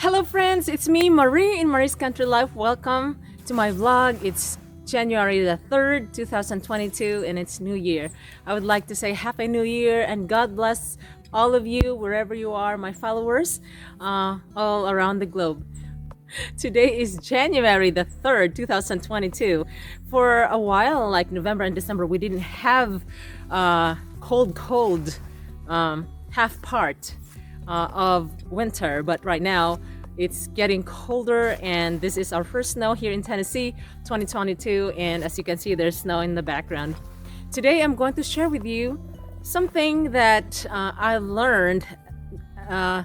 Hello friends, it's me Marie in Marie's Country Life. Welcome to my vlog. It's January the 3rd, 2022 and it's New Year. I would like to say Happy New Year and God bless all of you wherever you are, my followers all around the globe. Today is January the 3rd, 2022. For a while, like November and December, we didn't have cold half part of winter, but right now it's getting colder and this is our first snow here in Tennessee 2022, and as you can see there's snow in the background. Today I'm going to share with you something that I learned my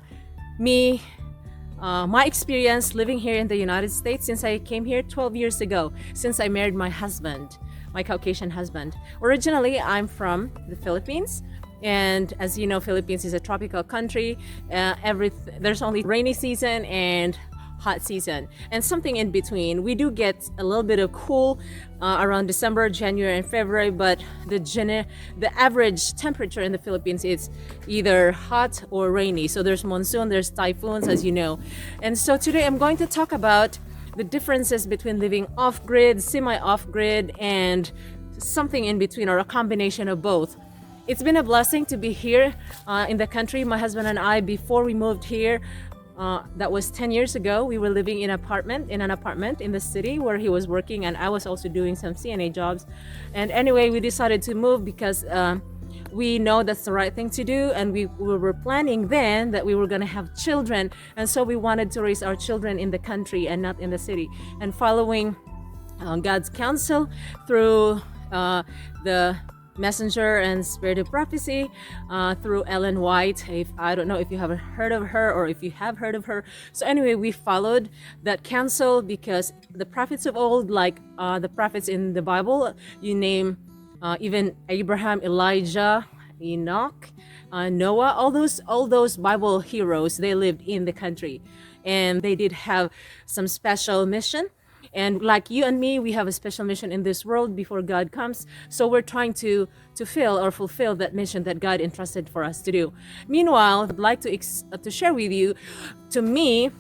experience living here in the United States since I came here 12 years ago, since I married my husband, my Caucasian husband. Originally I'm from the Philippines. And as you know, Philippines is a tropical country. There's only rainy season and hot season and something in between. We do get a little bit of cool around December, January and February, but the average temperature in the Philippines is either hot or rainy. So there's monsoon, there's typhoons, as you know. And so today I'm going to talk about the differences between living off-grid, semi-off-grid, and something in between, or a combination of both. It's been a blessing to be here in the country. My husband and I, before we moved here, that was 10 years ago, we were living in an apartment in the city where he was working, and I was also doing some CNA jobs. And anyway, we decided to move because we know that's the right thing to do, and we were planning then that we were going to have children, and so we wanted to raise our children in the country and not in the city. And following God's counsel through the messenger and spirit of prophecy through Ellen White. I don't know if you have heard of her or if you have heard of her. So anyway, we followed that counsel because the prophets of old, like the prophets in the Bible, you name even Abraham, Elijah, Enoch, Noah, all those Bible heroes, they lived in the country and they did have some special mission. And like you and me, we have a special mission in this world before God comes. So we're trying to fulfill that mission that God entrusted for us to do. Meanwhile, I'd like to share with you, to me,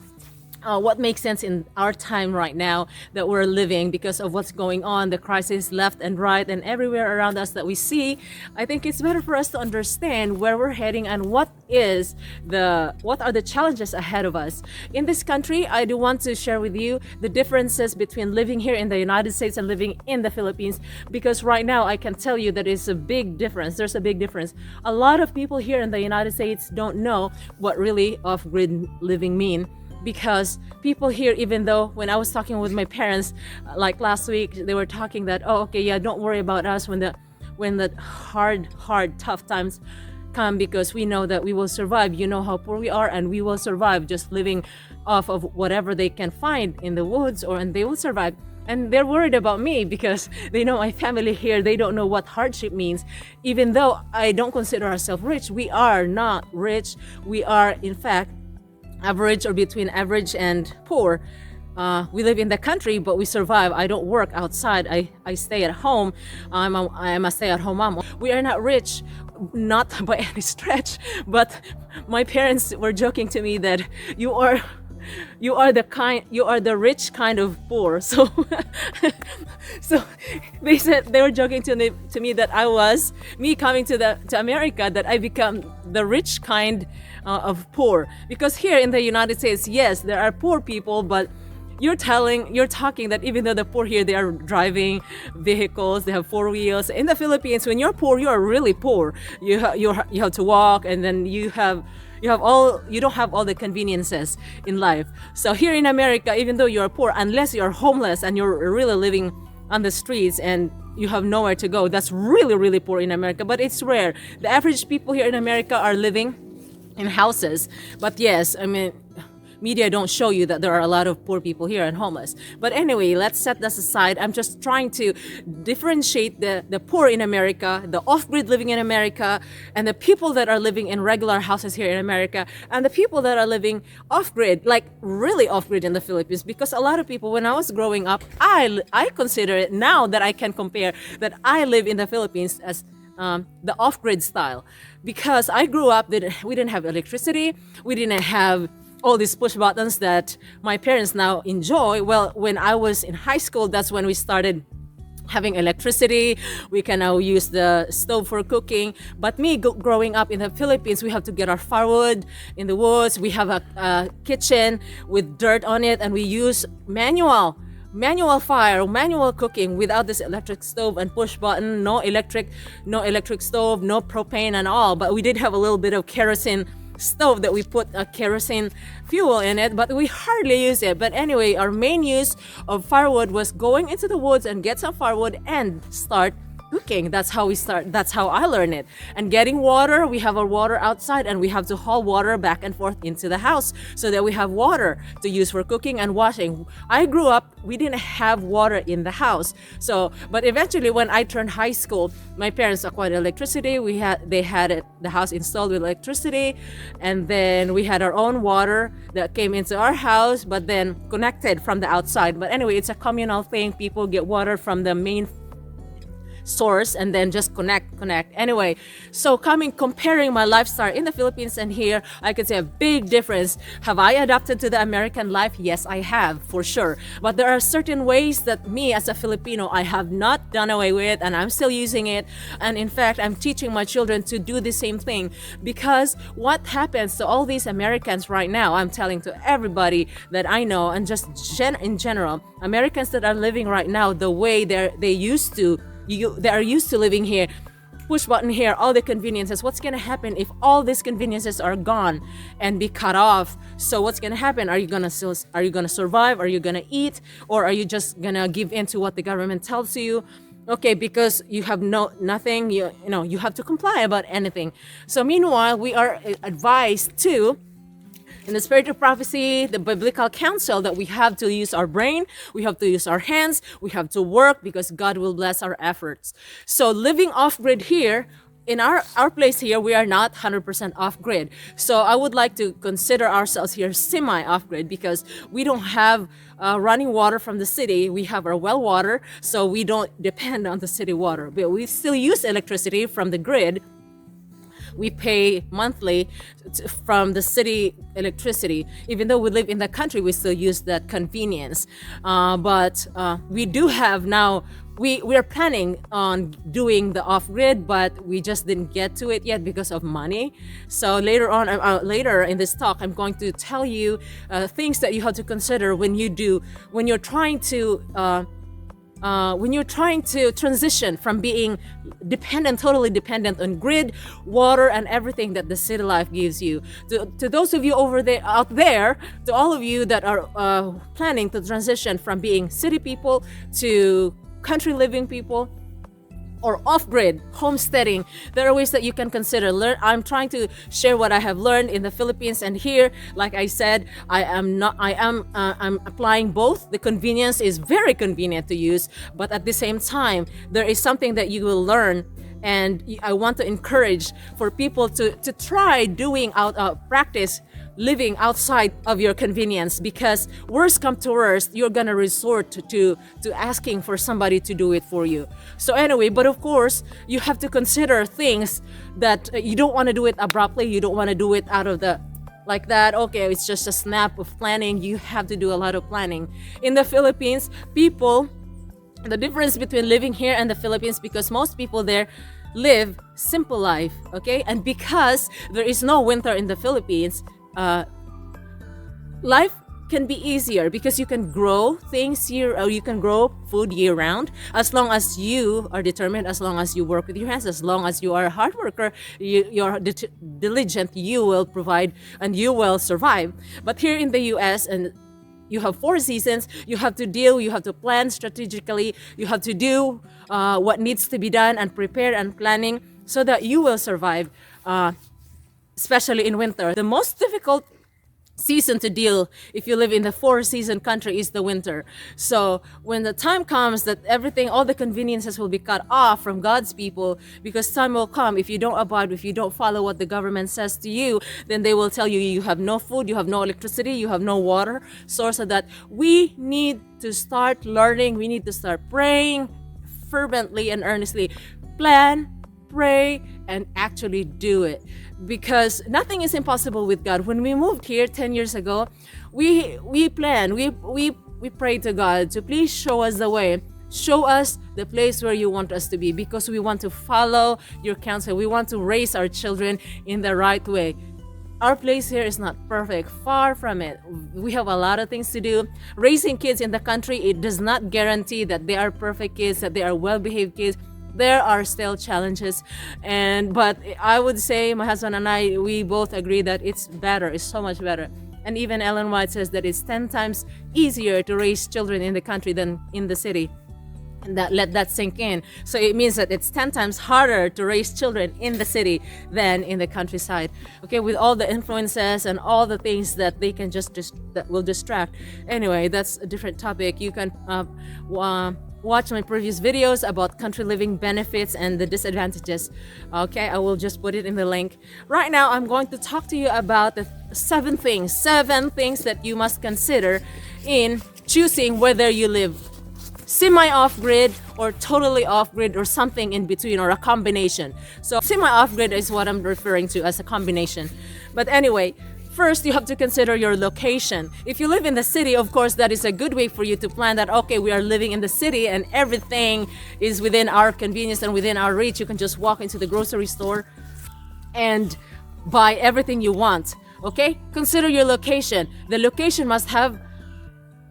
what makes sense in our time right now that we're living because of what's going on, the crisis left and right and everywhere around us that we see. I think it's better for us to understand where we're heading and what are the challenges ahead of us. In this country, I do want to share with you the differences between living here in the United States and living in the Philippines, because right now I can tell you that it's a big difference. There's a big difference. A lot of people here in the United States don't know what really off-grid living mean. Because people here, even though when I was talking with my parents, like last week, they were talking that, oh, okay, yeah, don't worry about us when the hard, tough times come, because we know that we will survive. You know how poor we are, and we will survive just living off of whatever they can find in the woods, and they will survive. And they're worried about me because they know my family here, they don't know what hardship means. Even though I don't consider ourselves rich, we are not rich. We are, in fact, average or between average and poor. We live in the country, but we survive. I don't work outside. I stay at home. I'm a stay-at-home mom. We are not rich, not by any stretch, but my parents were joking to me that you are the rich kind of poor. So they were joking to me that I was me coming to America, that I become the rich kind of poor, because here in the United States, yes, there are poor people, but you're talking that even though the poor here, they are driving vehicles, they have four wheels. In the Philippines, when you're poor, you are really poor. You have to walk, and then you don't have all the conveniences in life. So here in America, even though you're poor, unless you're homeless and you're really living on the streets and you have nowhere to go, that's really, really poor in America. But it's rare. The average people here in America are living in houses. But yes, I mean, media don't show you that there are a lot of poor people here and homeless. But anyway, let's set this aside. I'm just trying to differentiate the poor in America, the off-grid living in America, and the people that are living in regular houses here in America, and the people that are living off-grid, like really off-grid in the Philippines. Because a lot of people, when I was growing up, I consider it now that I can compare that I live in the Philippines as the off-grid style, because I grew up that we didn't have electricity, we didn't have all these push buttons that my parents now enjoy. Well, when I was in high school, that's when we started having electricity. We can now use the stove for cooking. But me growing up in the Philippines, we have to get our firewood in the woods. We have a kitchen with dirt on it, and we use manual fire, manual cooking without this electric stove and push button. No electric stove, no propane and all. But we did have a little bit of kerosene stove that we put a kerosene fuel in it, but we hardly use it. But anyway, our main use of firewood was going into the woods and get some firewood and start cooking. That's how we start. That's how I learned it. And getting water, we have our water outside, and we have to haul water back and forth into the house so that we have water to use for cooking and washing. I grew up, we didn't have water in the house. So, but eventually when I turned high school, my parents acquired electricity. They had the house installed with electricity, and then we had our own water that came into our house, but then connected from the outside. But anyway, it's a communal thing. People get water from the main source and then just connect. Anyway, so comparing my lifestyle in the Philippines and here, I could say a big difference. Have I adapted to the American life? Yes, I have, for sure. But there are certain ways that me as a Filipino, I have not done away with, and I'm still using it. And in fact, I'm teaching my children to do the same thing, because what happens to all these Americans right now, I'm telling to everybody that I know, and just in general, Americans that are living right now the way they are used to living here, push button here, all the conveniences. What's going to happen if all these conveniences are gone and be cut off? So what's going to happen? Are you going to survive? Are you going to eat? Or are you just going to give in to what the government tells you? Okay, because you have nothing, you have to comply about anything. So meanwhile, we are advised to, in the spirit of prophecy, the biblical counsel, that we have to use our brain, we have to use our hands, we have to work, because God will bless our efforts. So living off-grid here, in our place here, we are not 100% off-grid. So I would like to consider ourselves here semi-off-grid, because we don't have running water from the city. We have our well water, so we don't depend on the city water. But we still use electricity from the grid. We pay monthly from the city electricity. Even though we live in the country, we still use that convenience. But we do have now, we are planning on doing the off-grid, but we just didn't get to it yet because of money. So later in this talk, I'm going to tell you things that you have to consider when you're trying to transition from being totally dependent on grid, water, and everything that the city life gives you. To those of you out there, to all of you that are planning to transition from being city people to country living people, or off-grid, homesteading, there are ways that you can consider. I'm trying to share what I have learned in the Philippines and here. Like I said, I'm applying both. The convenience is very convenient to use, but at the same time, there is something that you will learn. And I want to encourage for people to try doing practice living outside of your convenience, because worst come to worst, you're gonna resort to asking for somebody to do it for you. So anyway, but of course, you have to consider things that you don't want to do it abruptly. You don't want to do it out of like that. Okay, it's just a snap of planning. You have to do a lot of planning. In the Philippines, the difference between living here and the Philippines, because most people there live simple life, okay? And because there is no winter in the Philippines, life can be easier, because you can grow things or you can grow food year round, as long as you are determined, as long as you work with your hands, as long as you are a hard worker, you're diligent, you will provide and you will survive. But here in the US, and you have 4 seasons, you have to plan strategically, you have to do what needs to be done and prepare and planning so that you will survive, especially in winter. The most difficult season to deal if you live in the 4-season country is the winter. So when the time comes that all the conveniences will be cut off from God's people, because time will come, if you don't abide, if you don't follow what the government says to you, then they will tell you you have no food, you have no electricity, you have no water source. Of that, we need to start learning, we need to start praying fervently and earnestly. Plan, pray and actually do it, because nothing is impossible with God. When we moved here 10 years ago, we planned, we prayed to God to please show us the way. Show us the place where you want us to be, because we want to follow your counsel. We want to raise our children in the right way. Our place here is not perfect, far from it. We have a lot of things to do. Raising kids in the country, it does not guarantee that they are perfect kids, that they are well-behaved kids. There are still challenges, but I would say my husband and I, we both agree that it's better, it's so much better. And even Ellen White says that it's 10 times easier to raise children in the country than in the city. And let that sink in. So it means that it's 10 times harder to raise children in the city than in the countryside. Okay, with all the influences and all the things that they can that will distract. Anyway, that's a different topic. You can watch my previous videos about country living benefits and the disadvantages. Okay, I will just put it in the link. Right now, I'm going to talk to you about the seven things that you must consider in choosing whether you live semi-off-grid or totally off-grid or something in between, or a combination. So semi-off-grid is what I'm referring to as a combination. But anyway, first you have to consider your location. If you live in the city, of course, that is a good way for you to plan that, okay, we are living in the city and everything is within our convenience and within our reach. You can just walk into the grocery store and buy everything you want. Okay? Consider your location. The location must have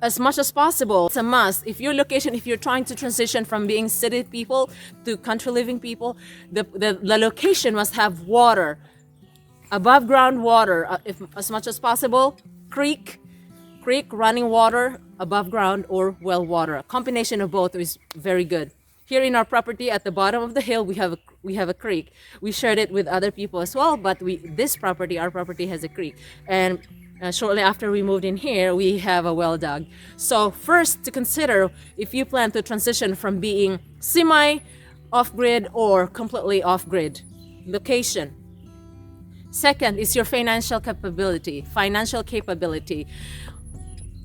as much as possible. It's a must. If you're trying to transition from being city people to country living people, the location must have water, above ground water, if as much as possible, creek running water above ground, or well water. A combination of both is very good. Here in our property at the bottom of the hill, we have a creek. We shared it with other people as well, but our property has a creek. And shortly after we moved in here, we have a well dug. So first to consider if you plan to transition from being semi off-grid or completely off-grid. Location. Second is your financial capability.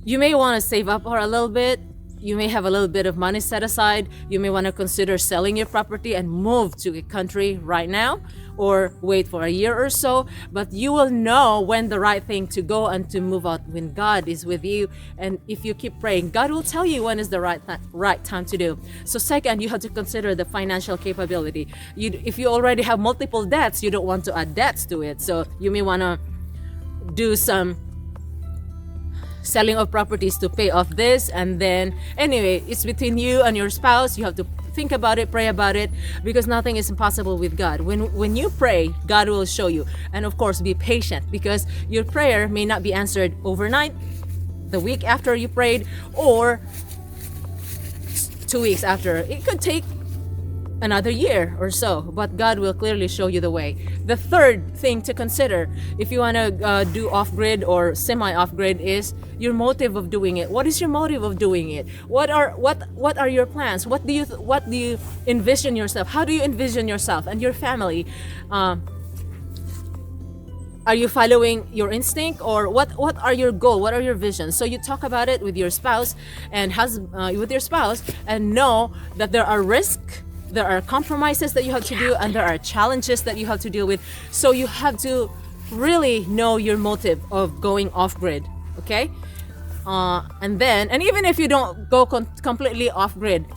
You may want to save up for a little bit. You may have a little bit of money set aside. You may want to consider selling your property and move to a country right now, or wait for a year or so. But you will know when the right thing to go and to move out, when God is with you. And if you keep praying, God will tell you when is the right time to do. So second, you have to consider the financial capability. If you already have multiple debts, you don't want to add debts to it. So you may want to do some selling of properties to pay off this. And then anyway, it's between you and your spouse. You have to think about it, pray about it, because nothing is impossible with God. When you pray, God will show you. And of course, be patient, because your prayer may not be answered overnight, the week after you prayed, or 2 weeks after. It could take another year or so, but God will clearly show you the way. The third thing to consider if you want to do off-grid or semi-off-grid is your motive of doing it. What is your motive of doing it? What are your plans? What do you envision yourself? How do you envision yourself and your family? Are you following your instinct, or what are your goals? What are your visions? So you talk about it with your spouse and know that there are risks, there are compromises that you have to do, and there are challenges that you have to deal with. So you have to really know your motive of going off-grid, okay? And even if you don't go completely off-grid,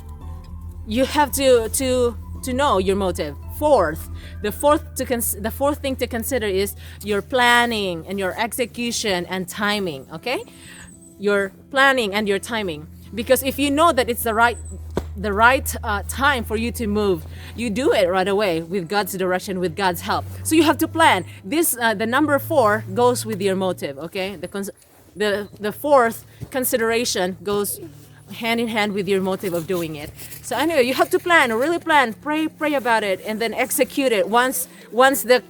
you have to know your motive. The fourth thing to consider is your planning and your execution and timing, okay? Your planning and your timing. Because if you know that it's the right time for you to move, you do it right away with God's direction, with God's help. So you have to plan. The number 4 goes with your motive, okay? The fourth consideration goes hand in hand with your motive of doing it. So anyway, you have to plan, really plan, pray about it, and then execute it once the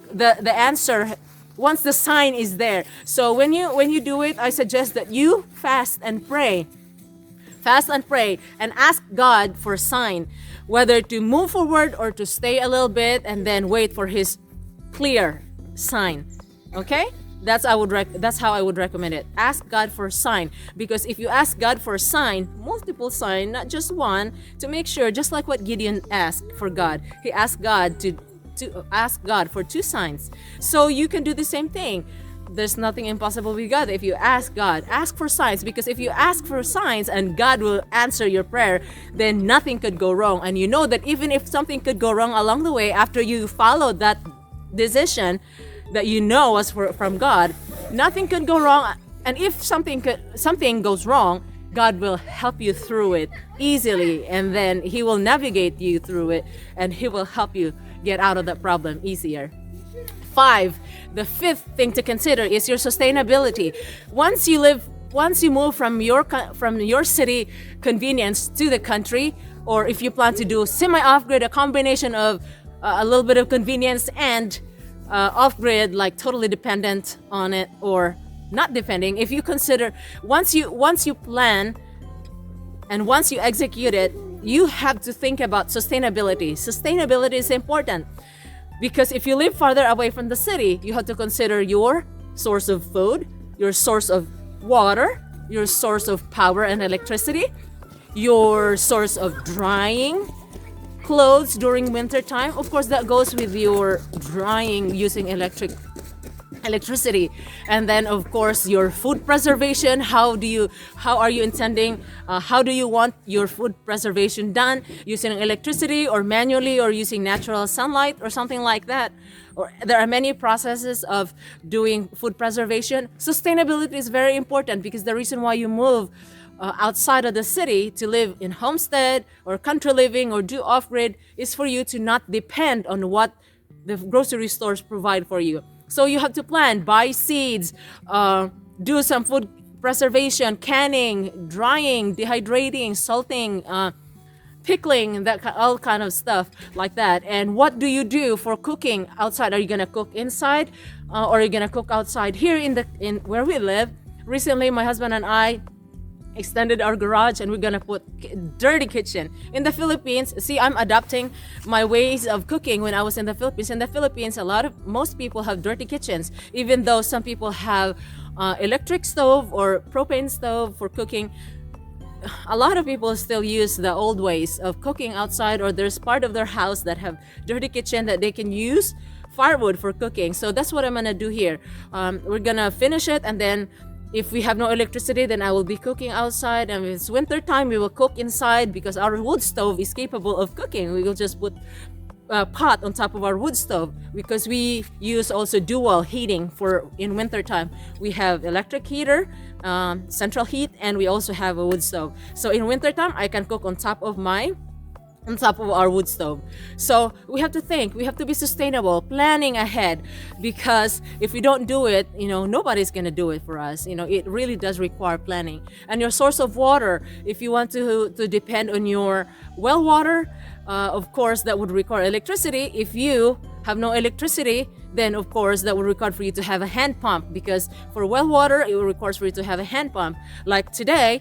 answer, once the sign is there. So when you do it, I suggest that you fast and pray and ask God for a sign, whether to move forward or to stay a little bit and then wait for his clear sign. Okay? That's how I would recommend it. Ask God for a sign, because if you ask God for a sign, multiple sign, not just one, to make sure, just like what Gideon asked for God. He asked God ask God for 2 signs. So you can do the same thing. There's nothing impossible with God. If you ask God, ask for signs, because if you ask for signs and God will answer your prayer, then nothing could go wrong. And you know that even if something could go wrong along the way, after you follow that decision that you know was from God, nothing could go wrong. And if something goes wrong, God will help you through it easily, and then He will navigate you through it, and He will help you get out of that problem easier. 5, the 5th thing to consider is your sustainability. Once you move from your city convenience to the country, or if you plan to do semi-off-grid, a combination of a little bit of convenience and off-grid, like totally dependent on it, or not depending. If you consider, once you plan and once you execute it, you have to think about sustainability. Sustainability is important, because if you live farther away from the city, you have to consider your source of food, your source of water, your source of power and electricity, your source of drying clothes during winter time. Of course, that goes with your drying using electricity. And then of course your food preservation. How do you want your food preservation done? Using electricity or manually or using natural sunlight or something like that? Or there are many processes of doing food preservation. Sustainability is very important, because the reason why you move outside of the city to live in homestead or country living or do off-grid is for you to not depend on what the grocery stores provide for you. So you have to plan, buy seeds, do some food preservation, canning, drying, dehydrating, salting, pickling, all kind of stuff like that. And what do you do for cooking outside? Are you gonna cook inside, or are you gonna cook outside? Here in where we live, recently my husband and I extended our garage, and we're gonna put dirty kitchen. In the Philippines, see, I'm adapting my ways of cooking. When I was in the Philippines, most people have dirty kitchens, even though some people have electric stove or propane stove for cooking. A lot of people still use the old ways of cooking outside, or there's part of their house that have dirty kitchen that they can use firewood for cooking. So that's what I'm gonna do here. We're gonna finish it, and then if we have no electricity, then I will be cooking outside. And if it's winter time, we will cook inside, because our wood stove is capable of cooking. We will just put a pot on top of our wood stove, because we use also dual heating for in winter time. We have electric heater, central heat, and we also have a wood stove. So in winter time, I can cook on top of our wood stove. So we have to think, we have to be sustainable, planning ahead, because if we don't do it, nobody's gonna do it for us. It really does require planning. And your source of water, if you want to depend on your well water, of course that would require electricity. If you have no electricity, then of course that would require for you to have a hand pump, because for well water it requires for you to have a hand pump. Like today,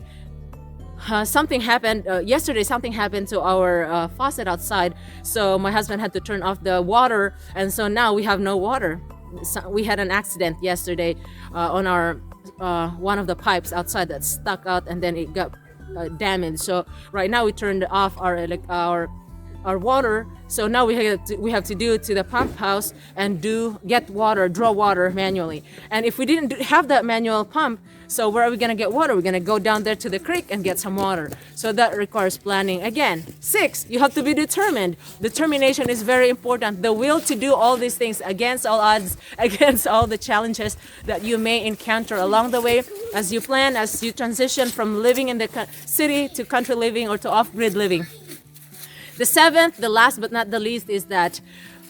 yesterday something happened to our faucet outside, so my husband had to turn off the water, and so now we have no water. So we had an accident yesterday on our one of the pipes outside that stuck out, and then it got damaged. So right now we turned off our water. So now we have to do to the pump house and draw water manually. And if we didn't have that manual pump, so where are we gonna get water? We're gonna go down there to the creek and get some water. So that requires planning again. 6, you have to be determined. Determination is very important. The will to do all these things against all odds, against all the challenges that you may encounter along the way as you plan, as you transition from living in the city to country living or to off-grid living. The 7th, the last but not the least, is that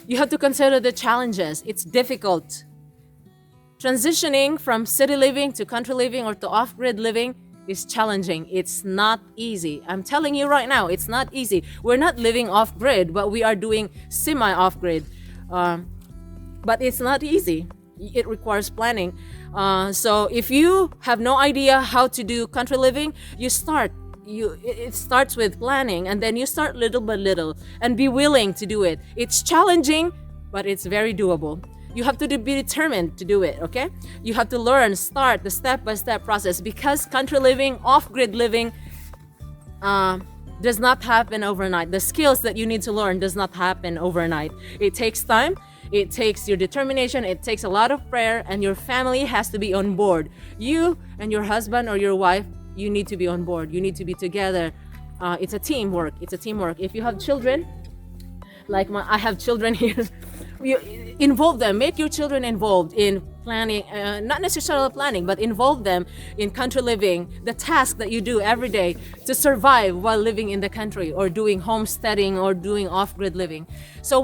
you have to consider the challenges. It's difficult. Transitioning from city living to country living or to off-grid living is challenging. It's not easy. I'm telling you right now, it's not easy. We're not living off-grid, but we are doing semi-off-grid. But it's not easy. It requires planning. So if you have no idea how to do country living, it starts with planning, and then you start little by little and be willing to do it. It's challenging, but it's very doable. You have to be determined to do it, okay? You have to start the step-by-step process, because country living, off-grid living, does not happen overnight. The skills that you need to learn does not happen overnight. It takes time. It takes your determination. It takes a lot of prayer, and your family has to be on board. You and your husband or your wife, you need to be on board. You need to be together. It's a teamwork. It's a teamwork. If you have children, like I have children here, you involve them. Make your children involved in planning, not necessarily planning, but involve them in country living, the task that you do every day to survive while living in the country, or doing homesteading, or doing off-grid living. So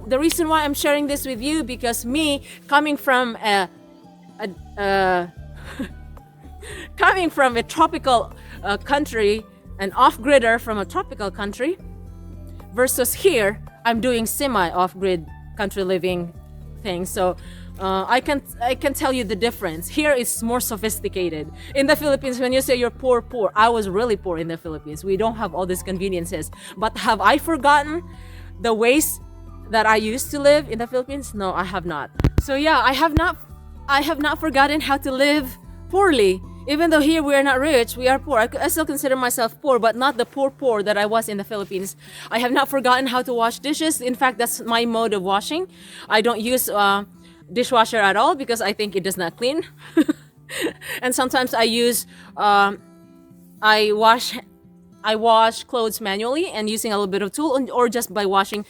the reason why I'm sharing this with you, because me coming from coming from a tropical country, an off-gridder from a tropical country, versus here I'm doing semi off-grid country living things. So I can tell you the difference. Here it's more sophisticated. In the Philippines, when you say you're poor, I was really poor in the Philippines. We don't have all these conveniences. But have I forgotten the ways that I used to live in the Philippines? No, I have not. So yeah, I have not forgotten how to live poorly. Even though here we are not rich, we are poor. I still consider myself poor, but not the poor that I was in the Philippines. I have not forgotten how to wash dishes. In fact, that's my mode of washing. I don't use dishwasher at all because I think it does not clean. And sometimes I wash clothes manually and using a little bit of tool, or just by washing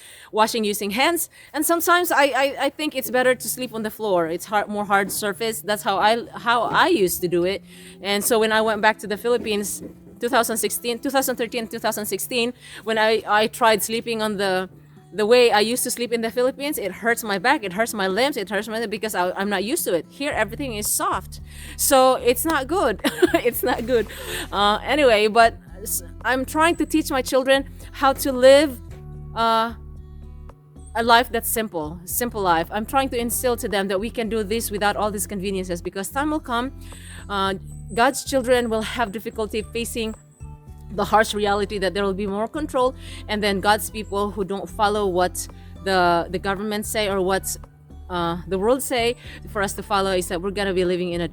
using hands. And sometimes I think it's better to sleep on the floor. It's more hard surface. That's how I used to do it. And so when I went back to the Philippines 2013, 2016, when I tried sleeping on the way I used to sleep in the Philippines, it hurts my back, it hurts my limbs, it hurts my, because I'm not used to it. Here everything is soft, so it's not good. It's not good. Anyway, but I'm trying to teach my children how to live a life that's simple life. I'm trying to instill to them that we can do this without all these conveniences, because time will come, God's children will have difficulty facing the harsh reality that there will be more control, and then God's people who don't follow what the government say or what the world say for us to follow, is that we're gonna be living in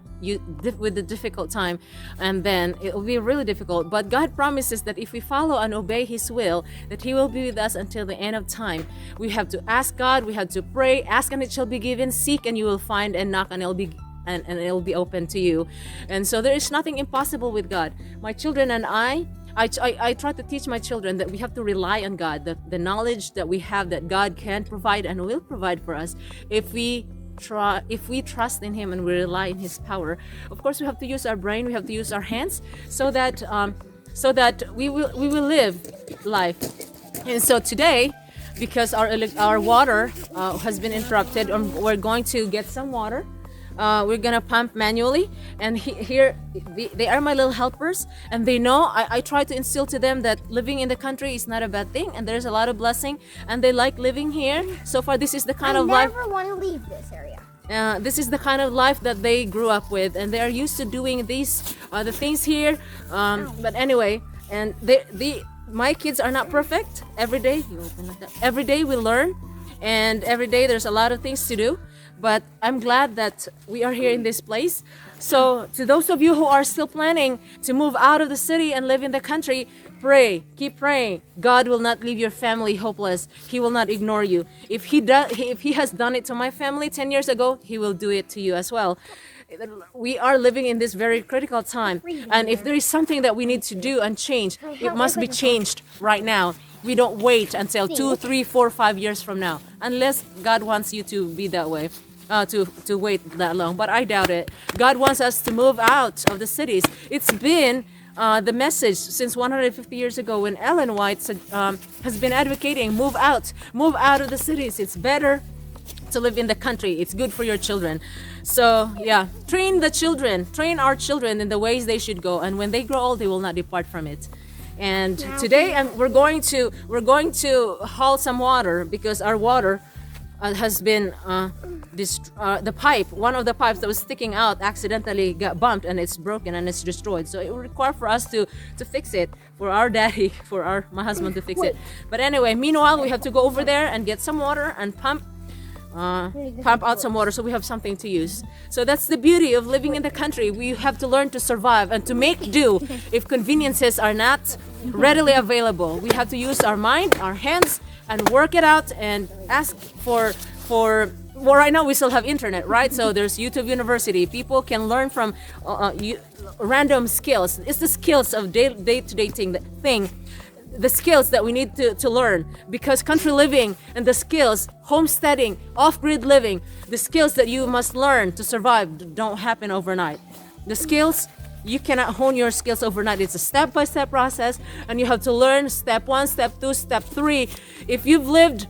with a difficult time, and then it will be really difficult. But God promises that if we follow and obey His will, that He will be with us until the end of time. We have to ask God, we have to pray, ask and it shall be given, seek and you will find, and knock and it'll be open to you. And so there is nothing impossible with God. My children and I try to teach my children that we have to rely on God, the knowledge that we have that God can provide and will provide for us if we trust in Him and we rely in His power. Of course, we have to use our brain, we have to use our hands, so that we will live life. And so today, because our water has been interrupted, we're going to get some water. We're gonna pump manually, and here they are my little helpers, and they know I try to instill to them that living in the country is not a bad thing, and there's a lot of blessing, and they like living here. So far, this is the kind of life. I never want to leave this area. This is the kind of life that they grew up with, and they are used to doing these the things here. But anyway, and my kids are not perfect. Every day, every day we learn, and every day there's a lot of things to do. But I'm glad that we are here in this place. So to those of you who are still planning to move out of the city and live in the country, pray, keep praying. God will not leave your family hopeless. He will not ignore you. If he has done it to my family 10 years ago, He will do it to you as well. We are living in this very critical time, and if there is something that we need to do and change, it must be changed right now. We don't wait until 2, 3, 4, 5 years from now, unless God wants you to be that way, to wait that long. But I doubt it. God wants us to move out of the cities. It's been the message since 150 years ago, when Ellen White has been advocating, move out of the cities. It's better to live in the country. It's good for your children. So yeah, train our children in the ways they should go, and when they grow old, they will not depart from it. And today we're going to haul some water, because our water has been the pipe, one of the pipes that was sticking out accidentally got bumped, and it's broken and it's destroyed. So it will require for us to fix it, for our daddy, my husband to fix it. But anyway, meanwhile, we have to go over there and get some water and pump out some water, so we have something to use. So that's the beauty of living in the country. We have to learn to survive and to make do. If conveniences are not readily available. We have to use our mind, our hands, and work it out and ask for well, right now we still have internet, right? So there's YouTube University. People can learn from random skills. It's the skills of day-to-day thing, the skills that we need to learn, because country living and the skills, homesteading, off-grid living, the skills that you must learn to survive don't happen overnight. The skills, you cannot hone your skills overnight. It's a step-by-step process, and you have to learn step 1, step 2, step 3. If you've lived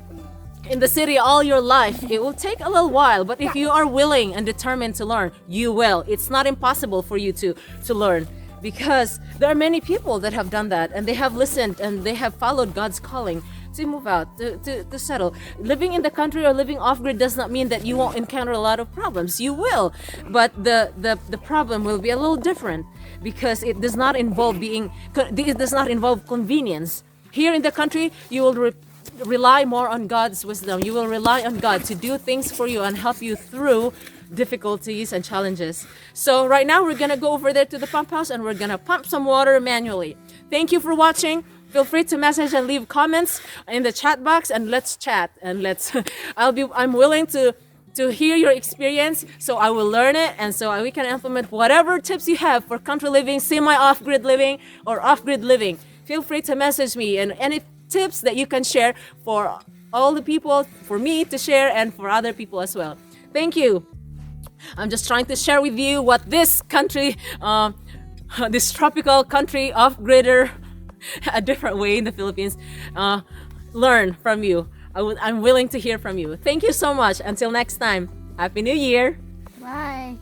in the city all your life, it will take a little while, but if you are willing and determined to learn, you will. It's not impossible for you to learn, because there are many people that have done that, and they have listened and they have followed God's calling to move out, to settle. Living in the country or living off-grid does not mean that you won't encounter a lot of problems. You will, but the problem will be a little different, because it does not involve convenience. Here in the country, you will rely more on God's wisdom. You will rely on God to do things for you and help you through difficulties and challenges. So right now we're gonna go over there to the pump house and we're gonna pump some water manually. Thank you for watching. Feel free to message and leave comments in the chat box, and let's chat, and I'm willing to hear your experience, so I will learn it, and so we can implement whatever tips you have for country living, semi off-grid living, or off-grid living. Feel free to message me, and any tips that you can share for all the people, for me to share, and for other people as well. Thank you. I'm just trying to share with you what this country, this tropical country off-gridder, a different way in the Philippines, learn from you. I'm willing to hear from you. Thank you so much. Until next time, Happy New Year. Bye.